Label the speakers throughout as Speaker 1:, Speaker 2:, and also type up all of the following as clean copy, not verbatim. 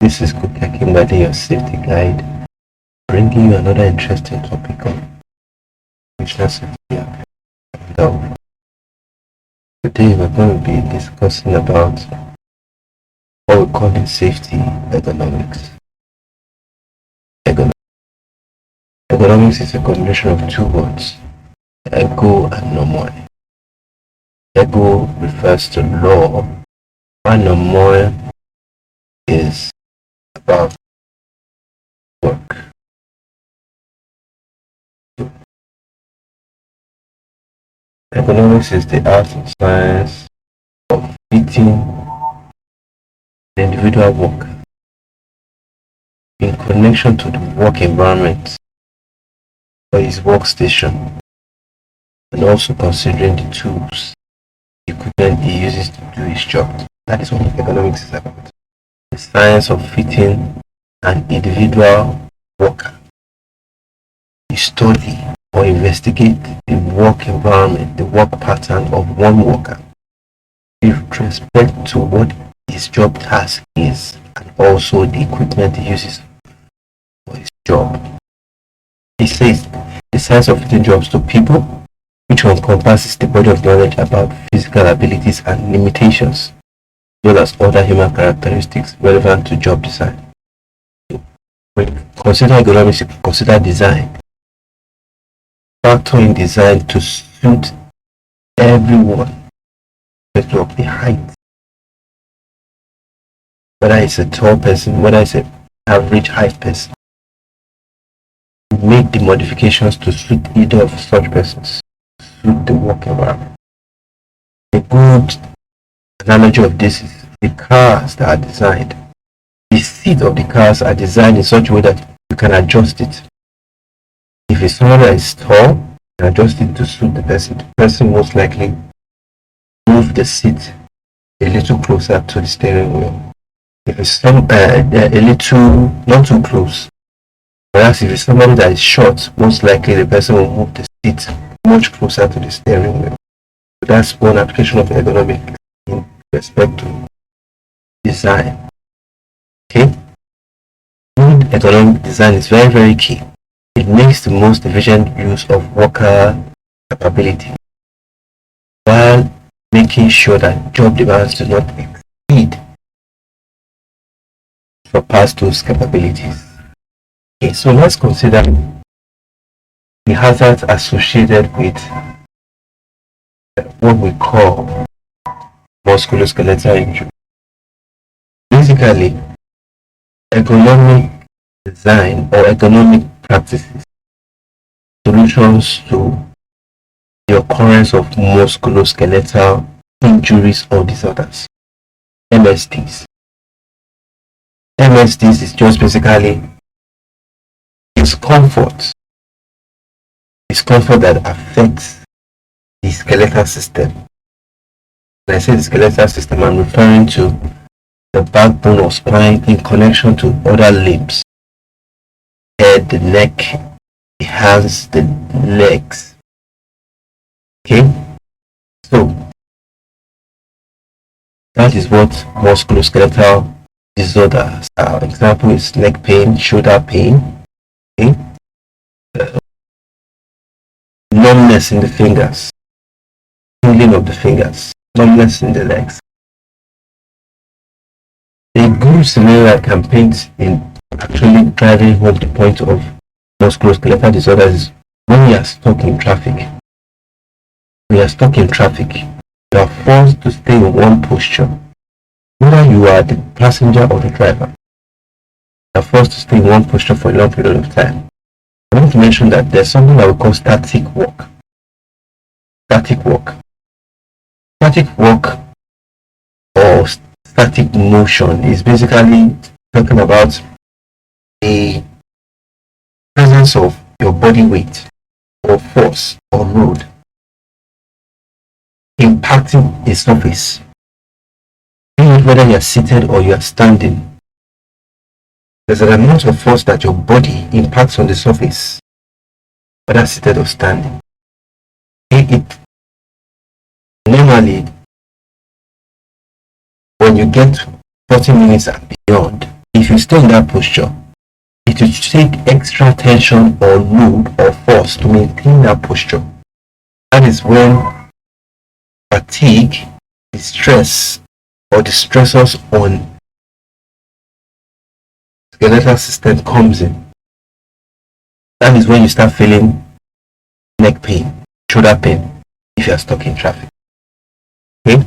Speaker 1: This is Goke Akingbade, your safety guide, bringing you another interesting topic on occupational safety and health. Today we're going to be discussing about what we call in safety ergonomics. Ergonomics is a combination of two words, ergo and nomoi. Ergo refers to law, and nomoi is about work. Ergonomics is the art and science of fitting the individual worker in connection to the work environment or his workstation, and also considering the tools, the equipment he uses to do his job. That is what ergonomics is about. The science of fitting an individual worker. You study or investigate the work environment, the work pattern of one worker with respect to what his job task is and also the equipment he uses for his job. He says the science of fitting jobs to people, which encompasses the body of knowledge about physical abilities and limitations, as well as other human characteristics relevant to job design. When you consider ergonomics, you consider design. Factor in design to suit everyone, respect of the height. Whether it's a tall person, whether it's an average height person. Make the modifications to suit either of such persons, suit the work environment. A good analogy of this is the cars that are designed. The seats of the cars are designed in such a way that you can adjust it. If it's someone that is tall, you can adjust it to suit the person. The person most likely move the seat a little closer to the steering wheel. If it's a little not too close, whereas if it's somebody that is short, most likely the person will move the seat much closer to the steering wheel. So that's one application of ergonomics in respect to design. Okay, good ergonomic design is very, very key. It makes the most efficient use of worker capability while making sure that job demands do not exceed surpass those capabilities. Okay, so let's consider the hazards associated with what we call musculoskeletal injury. Basically, ergonomic design or ergonomic practices, solutions to the occurrence of musculoskeletal injuries or disorders, MSDs. MSDs is just basically discomfort that affects the skeletal system. When I say the skeletal system, I'm referring to the backbone or spine in connection to other limbs, head, the neck, the hands, the legs. Okay, so that is what musculoskeletal disorders are. Example is neck pain, shoulder pain, okay? Numbness in the fingers, tingling of the fingers, numbness in the legs. A good scenario I can paint in actually driving home the point of musculoskeletal disorders is when you are stuck in traffic. When you are stuck in traffic, you are forced to stay in one posture. Whether you are the passenger or the driver, you are forced to stay in one posture for a long period of time. I want to mention that there's something that we call static work. Static work. Static work or static motion is basically talking about the presence of your body weight or force or load impacting a surface. Whether you are seated or you are standing, there's an amount of force that your body impacts on the surface, whether seated or standing. It normally, when you get 40 minutes and beyond, if you stay in that posture, it will take extra tension or load or force to maintain that posture. That is when fatigue, the stress, or the stressors on skeletal system comes in. That is when you start feeling neck pain, shoulder pain, if you are stuck in traffic. Okay?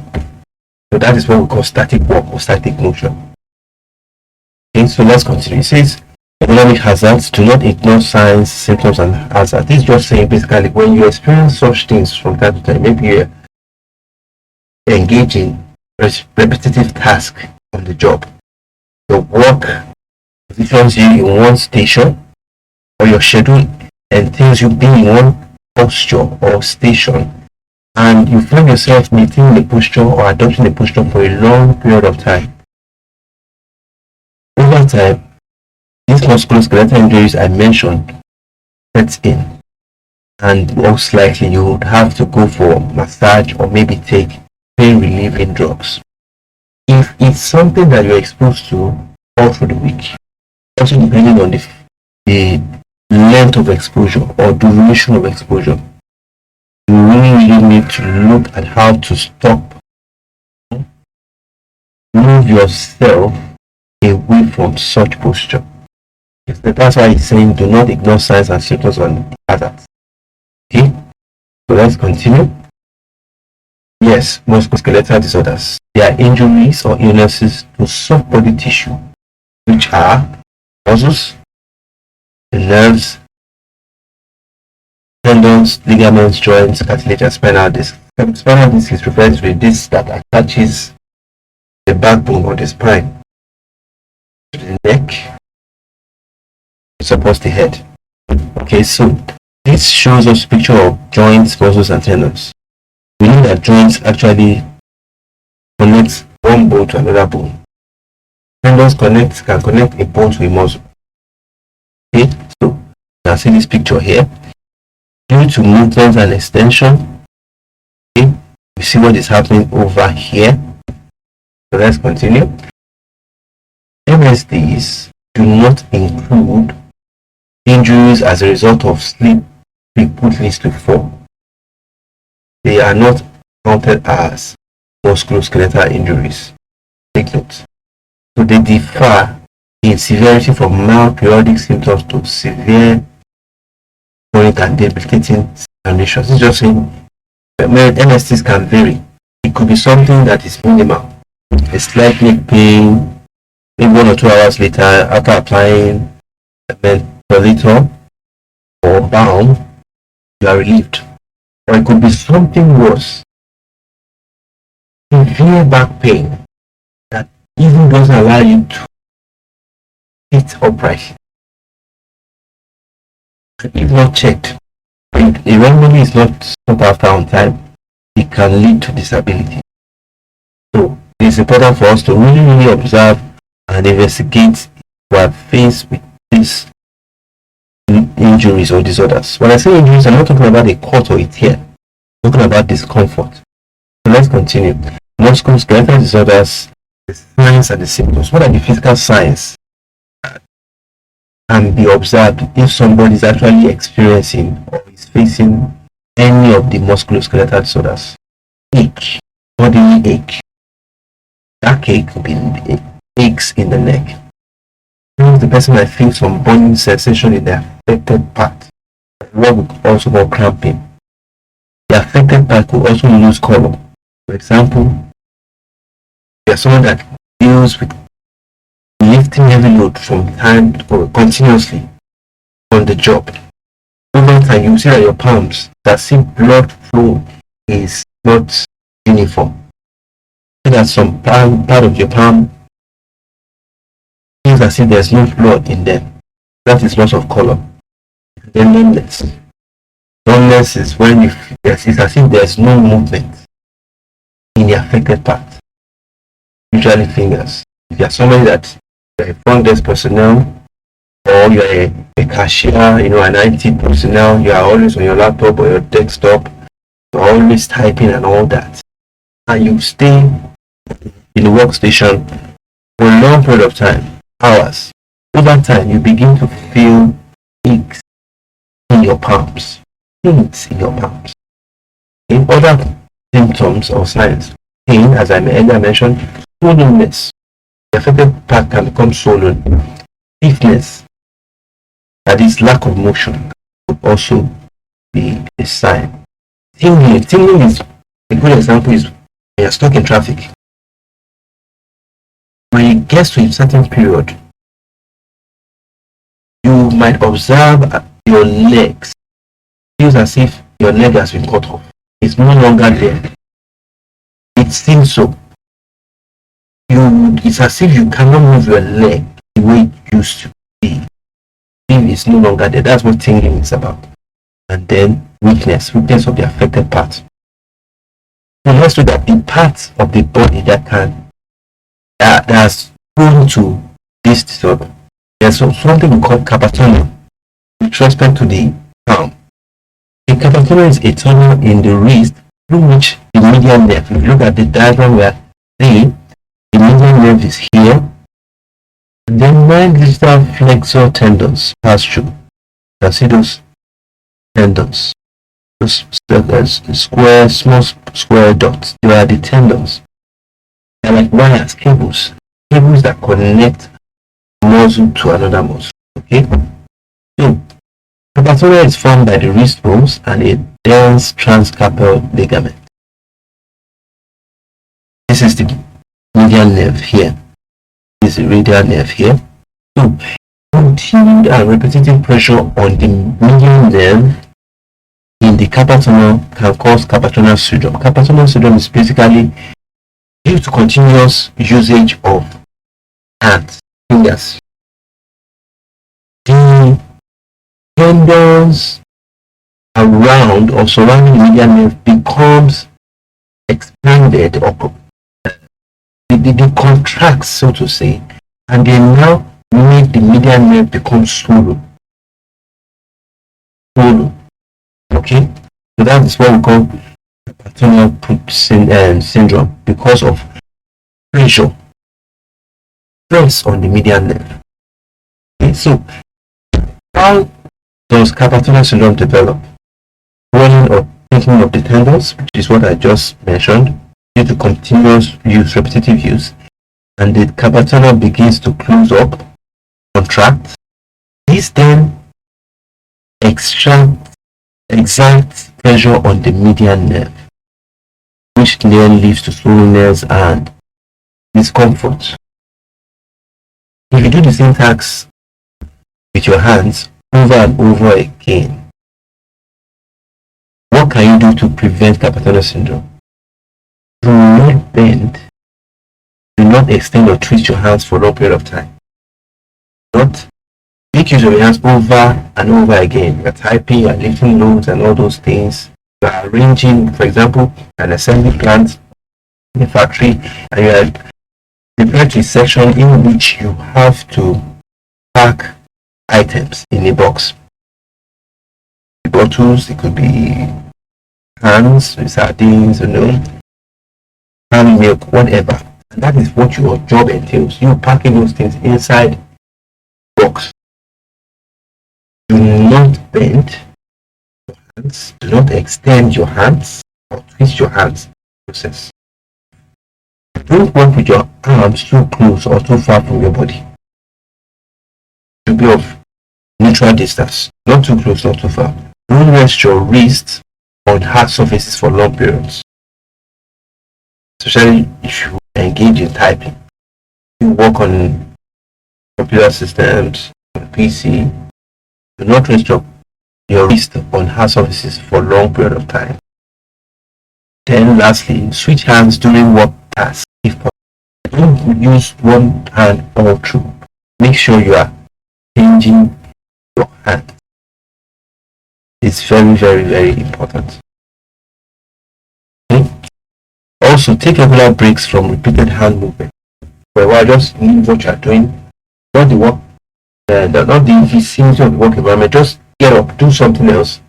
Speaker 1: So that is what we call static walk or static motion. Okay, so let's continue. It says, ergonomic hazards, do not ignore signs, symptoms, and hazards. This is just saying basically when you experience such things from time to time, maybe you're engaging repetitive tasks on the job. Your work positions you in one station, or your schedule entails you being in one posture or station, and you find yourself maintaining the posture or adopting the posture for a long period of time. Over time, these musculoskeletal injuries I mentioned sets in, and most likely you would have to go for massage or maybe take pain relieving drugs. If it's something that you're exposed to all through the week, also depending on the length of exposure or duration of exposure, you really need to look at how to stop, move yourself away from such posture. That's why he's saying do not ignore signs and symptoms on hazards. Okay, so let's continue. Yes, musculoskeletal disorders. They are injuries or illnesses to soft body tissue, which are muscles, the nerves, tendons, ligaments, joints, cartilage, and spinal disc. Spinal disc is referred to the disc that attaches the backbone or the spine to the neck, supports the head. Okay, so this shows us a picture of joints, muscles, and tendons. We know that joints actually connect one bone to another bone. Tendons can connect a bone to a muscle. Okay, so you can see this picture here. Due to movement and extension, okay, we see what is happening over here. So let's continue. MSDs do not include injuries as a result of sleep frequently to fall. They are not counted as musculoskeletal injuries. Take note. So they differ in severity from mild periodic symptoms to severe chronic and debilitating conditions. It's just saying MSTs can vary. It could be something that is minimal, a slight neck pain, maybe 1 or 2 hours later after applying a mentholator or balm, you are relieved. Or it could be something worse, severe back pain that even doesn't allow you to sit upright. If not checked, if the remedy is not sought after on time, it can lead to disability. So it is important for us to really observe and investigate who are faced with these injuries or disorders. When I say injuries, I'm not talking about a cut or a tear. I'm talking about discomfort. So let's continue. Musculoskeletal disorders, the signs and the symptoms. What are the physical signs that can be observed if somebody is actually experiencing or is facing any of the musculoskeletal disorders? Ache, bodily ache. That ache could be aches in the neck. The person might feel some burning sensation in the affected part, what we also call cramping. The affected part could also lose color. For example, there's someone that deals with lifting heavy load from time or continuously on the job. Over time, you see that your palms, that see blood flow is not uniform. See that some part of your palm feels as if there's no blood in them. That is loss of color. Then numbness. Numbness is when it's as if there's no movement in the affected part. Usually fingers. If you're somebody that you're a front desk personnel or you're a cashier, an IT personnel, you are always on your laptop or your desktop, you're always typing and all that, and you stay in the workstation for a long period of time, hours, over time you begin to feel aches in your palms, pains in your palms. In other symptoms or signs, pain, as I earlier mentioned, swollenness. The affected part can become swollen. Stiffness, that is lack of motion, could also be a sign. Tingling. Tingling is a good example is when you're stuck in traffic. When it gets to a certain period, you might observe your legs. It feels as if your leg has been cut off. It's no longer there. It seems so. It's as if you cannot move your leg the way it used to be. It's no longer there. That's what tingling is about. And then weakness of the affected part. So let's look at the parts of the body that's prone to this disorder. There's something we call carpal tunnel with respect to the palm. The carpal tunnel is a tunnel in the wrist through which the median nerve, if you look at the diagram we are seeing, the median nerve is here, and then 9 distal flexor tendons pass through. You can see those tendons, those small square dots. They are the tendons. They are like wires, cables that connect muscle to another muscle. Okay, so carpal tunnel is formed by the wrist bones and a dense transcarpal ligament. This is the medial nerve here. This is the radial nerve here. So continued and repetitive pressure on the medial nerve in the carpal tunnel can cause carpal tunnel syndrome. Carpal tunnel syndrome is basically due to continuous usage of hands, fingers. The tendons around or surrounding the medial nerve becomes expanded or they contract, so to say, and they now make the medial nerve become swollen. Okay, so that is what we call carpal tunnel syndrome, because of press on the medial nerve. Okay, so how does carpal tunnel syndrome develop? Swelling or thickening of the tendons, which is what I just mentioned, due to continuous use, repetitive use, and the carpal tunnel begins to close up, contract. This then exerts pressure on the median nerve, which then leads to swollenness and discomfort. If you do the same tasks with your hands over and over again, what can you do to prevent carpal tunnel syndrome? Do not bend, do not extend or twist your hands for a long period of time. Do not make use of your hands over and over again. You're typing, you're lifting loads and all those things. You're arranging, for example, an assembly plant in a factory, and you're prepared to a section in which you have to pack items in a box. The bottles, it could be cans, sardines, canned milk, whatever. And that is what your job entails. You packing those things inside the box. Do not bend your hands. Do not extend your hands or twist your hands. Process. Don't work with your arms too close or too far from your body. To be of neutral distance, not too close, not too far. Don't rest your wrists on hard surfaces for long periods, especially if you engage in typing. You work on computer systems, on PC. Do not rest your wrist on hard surfaces for a long period of time. Then lastly, switch hands during work tasks if possible. Don't use one hand all through. Make sure you are changing your hand. It's very, very, very important. Okay? Also, take regular breaks from repeated hand movement. For a while, just leave what you are doing, not the work, not the vicinity of the work environment. Just get up, do something else,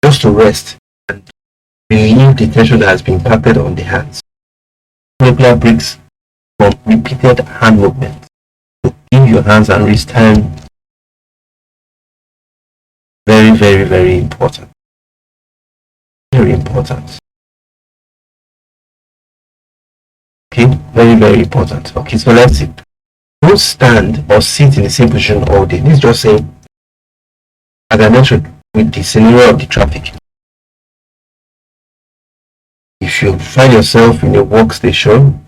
Speaker 1: just to rest and relieve the tension that has been impacted on the hands. Regular breaks from repeated hand movement to your hands and wrist time. Very, very, very important. Very important. Okay, very, very important. Okay, so let's see. Don't stand or sit in the same position all day. This is just saying, as I mentioned, with the scenario of the traffic. If you find yourself in a workstation,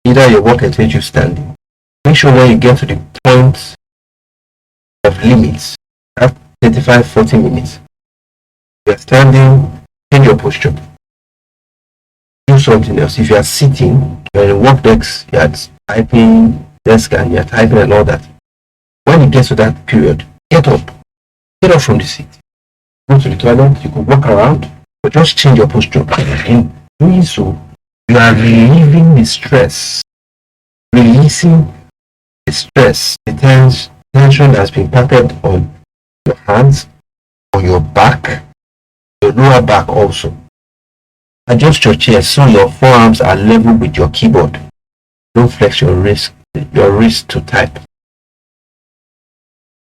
Speaker 1: either your work takes you standing, make sure when you get to the point of limits, after 35-40 minutes, you are standing, change your posture. Do something else. If you are sitting, you're in a work desk, you are typing, desk and you're typing and all that. When you get to that period, get up. Get up from the seat. Go to the toilet, you could walk around, but just change your posture. In doing so, you are relieving the stress, releasing the stress, the tension that's been impacted on your hands, on your back, your lower back also. Adjust your chair so your forearms are level with your keyboard. Don't flex your wrist to type.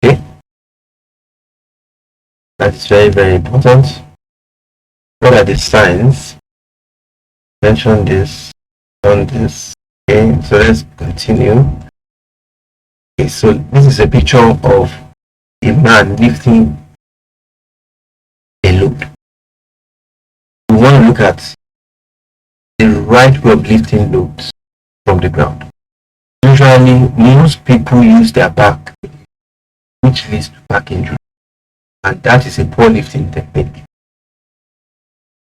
Speaker 1: Okay? That is very, very important. What are the signs? Mention this, done this. Okay, so let's continue. Okay, so this is a picture of a man lifting a load. We want to look at the right way of lifting loads from the ground. Usually, most people use their back, which leads to back injury, and that is a poor lifting technique.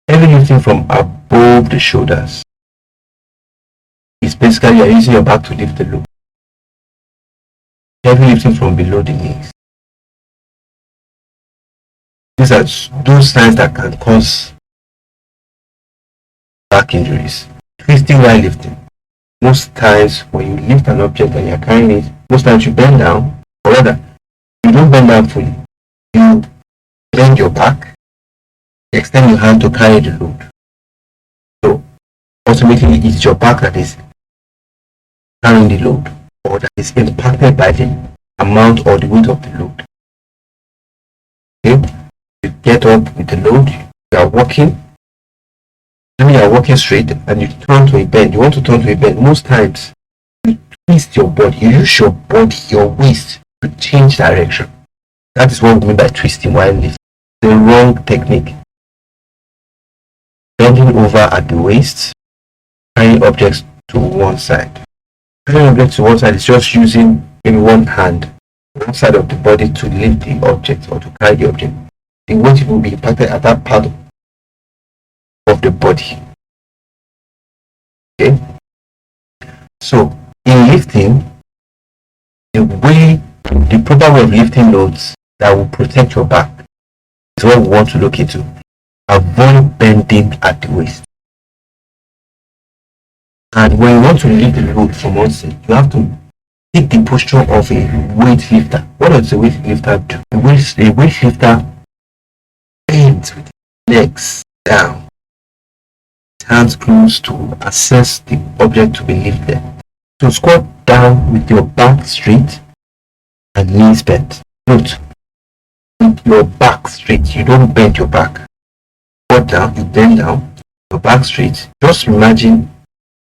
Speaker 1: Heavy lifting from above the shoulders is basically you're using your back to lift the load. Heavy lifting from below the knees. These are those signs that can cause back injuries. Twisting while lifting. Most times when you lift an object and you're carrying it, most times you bend down, or rather, you don't bend down fully. You bend your back, extend your hand to carry the load. So ultimately it's your back that is carrying the load, or that is impacted by the amount or the weight of the load. Okay? You get up with the load, you are walking. When you are walking straight and you turn to a bend, you want to turn to a bend, most times you twist your body, you use your body, your waist to change direction. That is what we mean by twisting while lifting. The wrong technique. Bending over at the waist, carrying objects to one side. Carrying objects to one side is just using in one hand, one side of the body to lift the object or to carry the object. The weight will be impacted at that part of the body. Okay, so in lifting, the proper way of lifting loads that will protect your back is what we want to look into. Avoid bending at the waist. And when you want to lift the load from one side, you have to take the posture of a weightlifter. What does a weightlifter do? A weightlifter bends with legs down, hands close to assess the object to be lifted. So squat down with your back straight and knees bent. Note, with your back straight, you don't bend your back. Squat down, you bend down, your back straight. Just imagine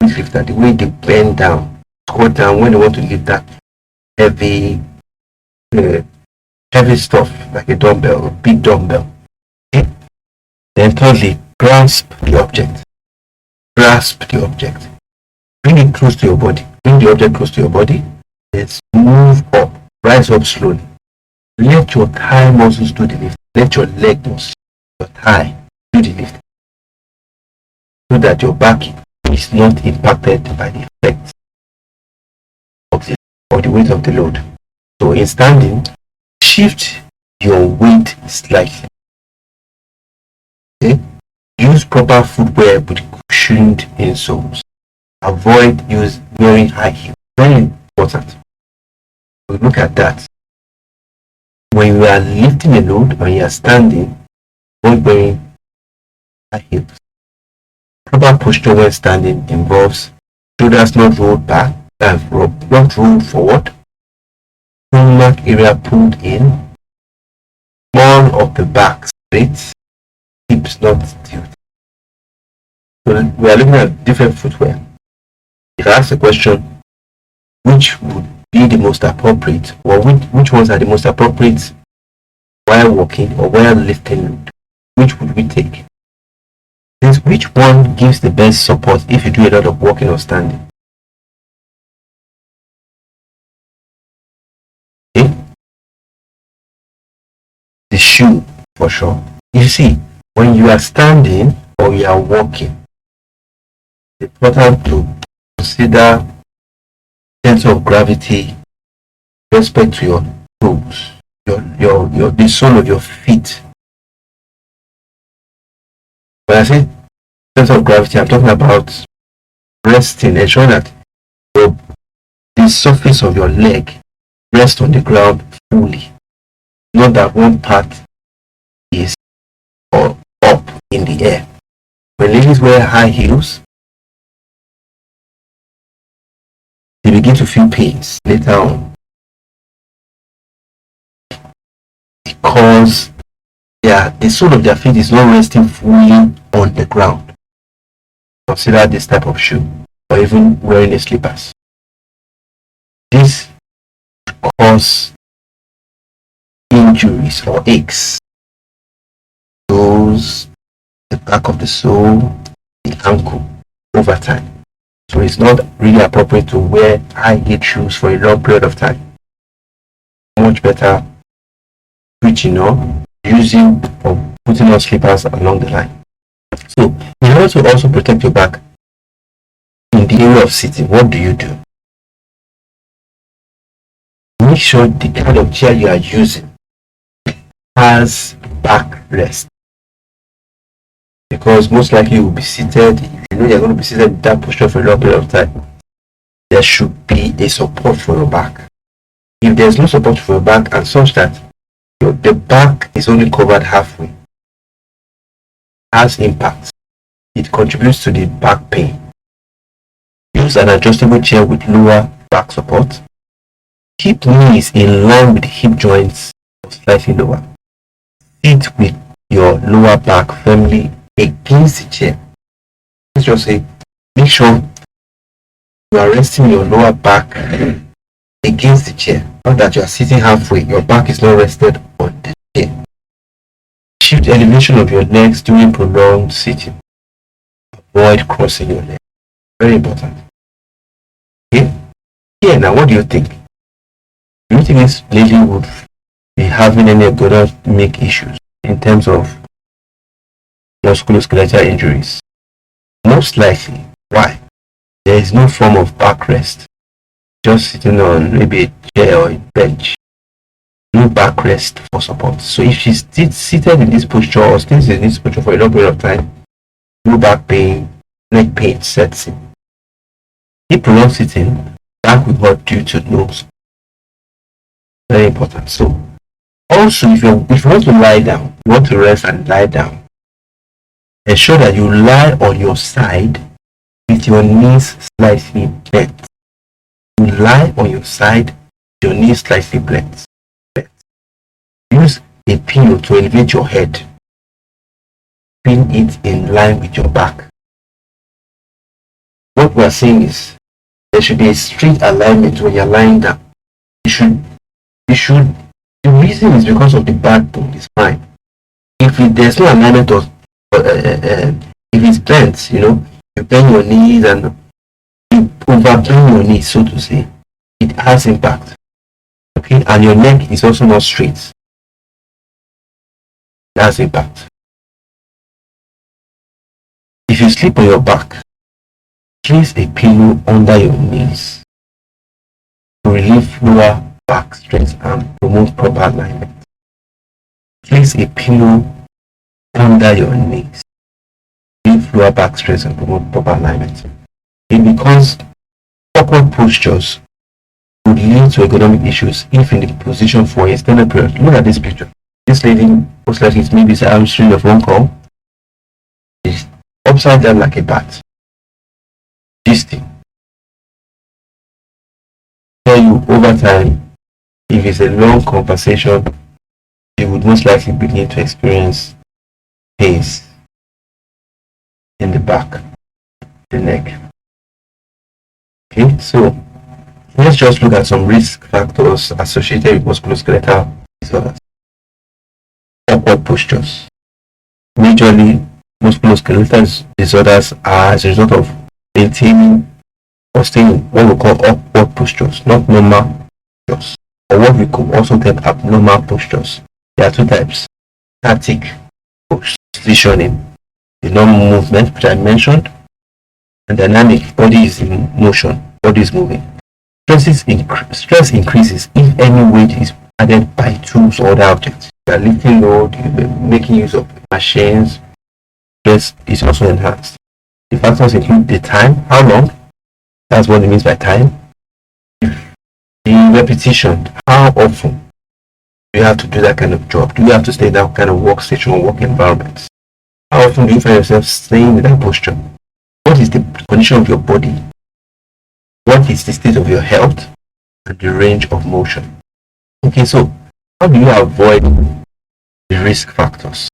Speaker 1: weightlifter, the way they bend down, squat down when they want to lift that heavy stuff like a dumbbell, a big dumbbell. Okay? Then thirdly, grasp the object. Grasp the object. Bring it close to your body. Bring the object close to your body. Let's move up. Rise up slowly. Let your thigh muscles do the lift. Let your leg muscles, your thigh, do the lift. So that your back is not impacted by the effect of the weight of the load. So in standing, shift your weight slightly. Okay? Use proper footwear with cushioned insoles. Avoid wearing high heels. Very important. We look at that. When you are lifting a load, when you are standing, avoid wearing high heels. Proper posture when standing involves shoulders not rolled back, not rolled forward, stomach area pulled in, small of the back straight, hips not tilted. So we are looking at different footwear. If I ask the question, which would be the most appropriate, or which ones are the most appropriate while walking or while lifting, which would we take? Since which one gives the best support if you do a lot of walking or standing? Okay? The shoe, for sure. You see, when you are standing or you are walking, it's important to consider center of gravity with respect to your toes, the sole of your feet. When I say center of gravity, I'm talking about resting, ensuring that the surface of your leg rests on the ground fully, not that one part is or up in the air. When ladies wear high heels, they begin to feel pains later on because the sole of their feet is not resting fully on the ground. Consider this type of shoe, or even wearing a slippers. This cause injuries or aches. Those the back of the sole, the ankle over time. So it's not really appropriate to wear high-heel shoes for a long period of time. Much better switching up, using or putting on slippers along the line. So in order to also protect your back in the area of sitting, what do? Make sure the kind of chair you are using has backrest, because most likely you will be seated. If you know you're going to be seated in that posture for a long period of time, there should be a support for your back. If there's no support for your back and such that the back is only covered halfway, has impact. It contributes to the back pain. Use an adjustable chair with lower back support. Keep knees in line with the hip joints or slightly lower. Sit with your lower back firmly against the chair. Let's just say, make sure you are resting your lower back against the chair, not that you are sitting halfway. Your back is not rested on the chair. Shift elevation of your legs during prolonged sitting. Avoid crossing your legs. Very important. Okay? Here now, what do you think? Do you think this lady would be having any ergonomic issues in terms of musculoskeletal injuries? Most likely. Why? There is no form of backrest. Just sitting on maybe a chair or a bench. No backrest for support. So if she's seated in this posture or stays in this posture for a long period of time, no back pain, neck pain sets in. If prolonged sitting, back will hurt due to nose. Very important. So also, if you want to lie down, you want to rest and lie down, ensure that you lie on your side with your knees slightly bent. You lie on your side with your knees slightly bent. Use a pillow to elevate your head. Pin it in line with your back. What we are saying is there should be a straight alignment when you're lying down. The reason is because of the backbone, is fine. If there's no alignment of if it's bent, you bend your knees and you overbend your knees, so to say, it has impact. Okay, and your neck is also not straight. That's impact. If you sleep on your back, place a pillow under your knees to relieve lower back stress and promote proper alignment. Place a pillow under your knees to relieve lower back stress and promote proper alignment. Because awkward postures would lead to ergonomic issues if in the position for a extended period. Look at this picture. This lady, most likely it's maybe answering a phone call, is upside down like a bat. This thing. Tell you over time, if it's a long conversation, you would most likely begin to experience pains in the back, the neck. Okay, so let's just look at some risk factors associated with musculoskeletal disorders. Awkward postures. Majorly, musculoskeletal disorders are as a result of maintaining or staying in what we call awkward postures, not normal postures, or what we could also term abnormal postures. There are two types: static positioning, the normal movement which I mentioned, and dynamic, body is in motion, body is moving. Stress increases if any weight is added by tools or other objects. You are lifting load, you are making use of machines. Stress is also enhanced. The factors include the time, how long, that's what it means by time. The repetition, how often do you have to do that kind of job? Do you have to stay in that kind of workstation or work environment? How often do you find yourself staying in that posture? What is the condition of your body? What is the state of your health? And the range of motion. Okay, so how do you avoid the risk factors?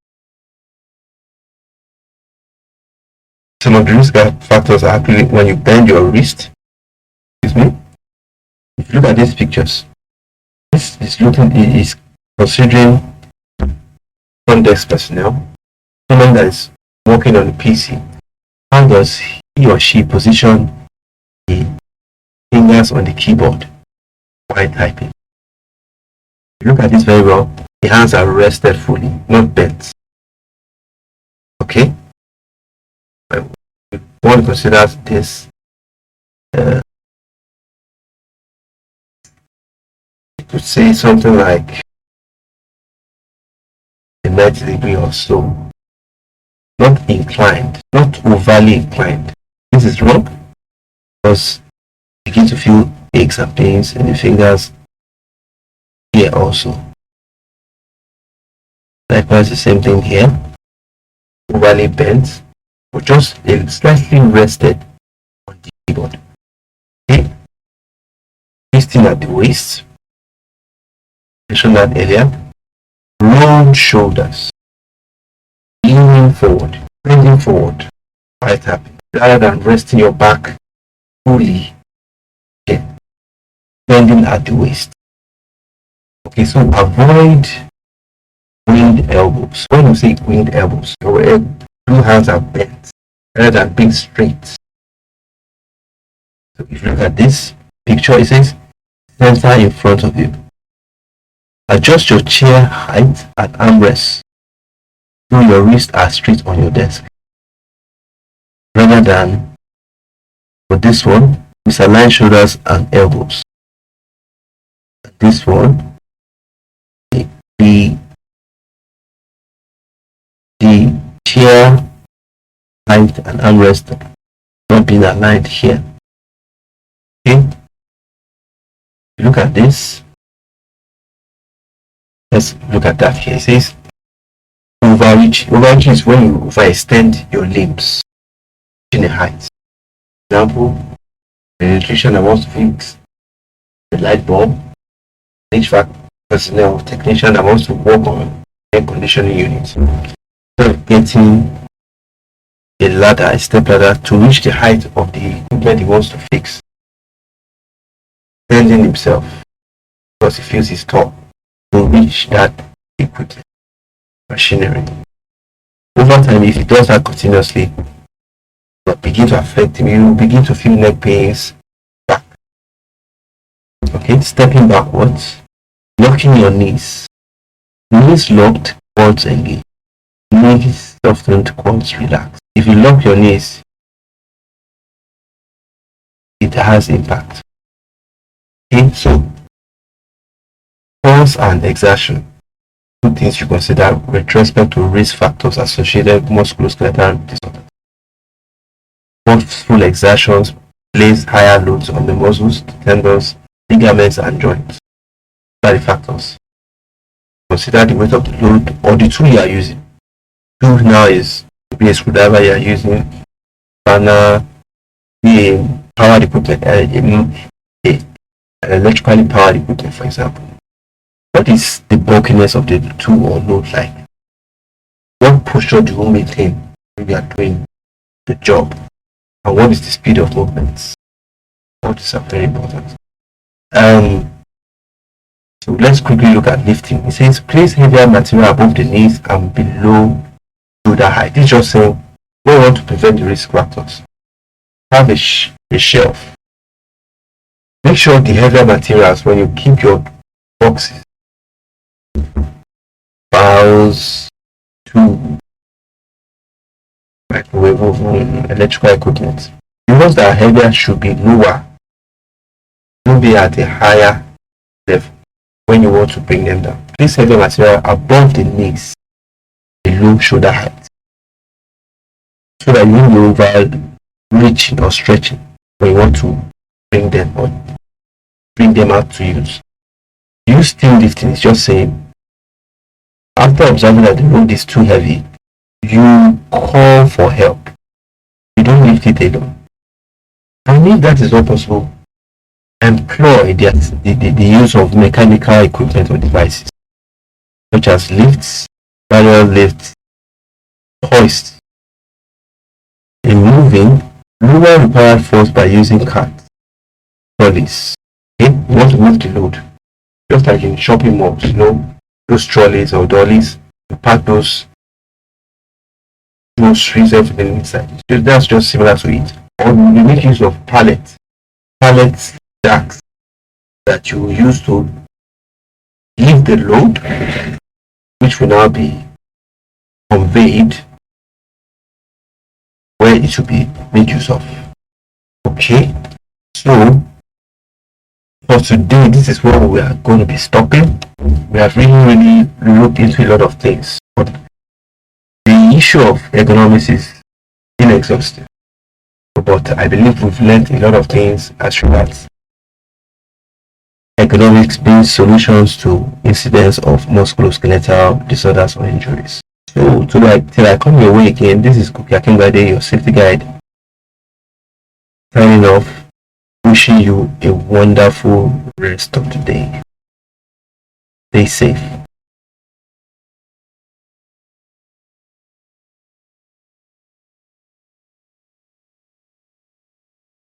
Speaker 1: Some of the risk factors are actually when you bend your wrist. Excuse me. If you look at these pictures, this is considering front desk personnel, someone that is working on the PC. How does he or she position the fingers on the keyboard while typing? If you look at this very well, the hands are rested fully, not bent. Okay? One considers this you could say something like a 90 degree or so, not inclined, not overly inclined. This is wrong because you begin to feel aches and pains in the fingers here also. Likewise, the same thing here, overly bent, or just slightly rested on the keyboard. Okay, twisting at the waist, mentioned that earlier. Round shoulders, leaning forward, bending forward while tapping, rather than resting your back fully. Okay, bending at the waist. Okay, so avoid winged elbows. When you say winged elbows, your two hands are bent rather than being straight. So if you look at this picture, it says center in front of you. Adjust your chair height and armrest so your wrists are straight on your desk. Rather than for this one, misalign shoulders and elbows. This one, the chair height and armrest not being aligned here. Okay, look at this. Let's look at that here. It says overreach. Overreach is when you overextend your limbs in a height. For example, the electrician that wants to fix the light bulb, HVAC personnel, technician that wants to work on air conditioning units. So getting a ladder, a step ladder to reach the height of the equipment he wants to fix. Bending himself because he feels he's tall to reach that equipment, machinery. Over time, if he does that continuously, it will begin to affect him. You will begin to feel neck pains, back. Okay, stepping backwards, locking your knees. Knees locked, quads engaged. Knees softened, quads relaxed. If you lock your knees, it has impact. Okay, so force and exertion, two things you consider with respect to risk factors associated with musculoskeletal disorders. Forceful exertions place higher loads on the muscles, tendons, ligaments, and joints. What are the factors? Consider the weight of the load or the tool you are using. Tool now is maybe a screwdriver you are using, spanner, the powered equipment, an electrically powered equipment, for example. what is the bulkiness of the tool or load like? What posture do you maintain when you are doing the job? And what is the speed of movements? All these are very important. So let's quickly look at lifting. It says place heavier material above the knees and below shoulder height. This is just saying we want to prevent the risk factors. Have a shelf. Make sure the heavier materials, when you keep your boxes, files, tools, microwave oven, electrical equipment, the ones that are heavier should be lower. Don't be at a higher level when you want to bring them down. Place heavy material above the knees, below shoulder height, so that you won't be over reaching or stretching when you want to bring them out to use. Use steel lifting is just saying, after observing that the load is too heavy, you call for help. You don't lift it alone. And if that is not possible, employ the use of mechanical equipment or devices such as lifts, manual lifts, hoists. In moving, lower required force by using carts, trolleys. Okay? You want to move the load, just like in shopping malls, those trolleys or dollies, you pack those groceries, everything inside. So that's just similar to it. Or you make use of pallets jacks that you use to lift the load, which will now be conveyed where it should be made use of. Okay, so for today, this is where we are going to be stopping. We have really looked into a lot of things, but the issue of ergonomics is inexhaustive. But I believe we've learned a lot of things as regards ergonomics being solutions to incidents of musculoskeletal disorders or injuries. So till I come your way again, this is Goke Akingbade, your safety guide, signing off, wishing you a wonderful rest of the day. Stay safe.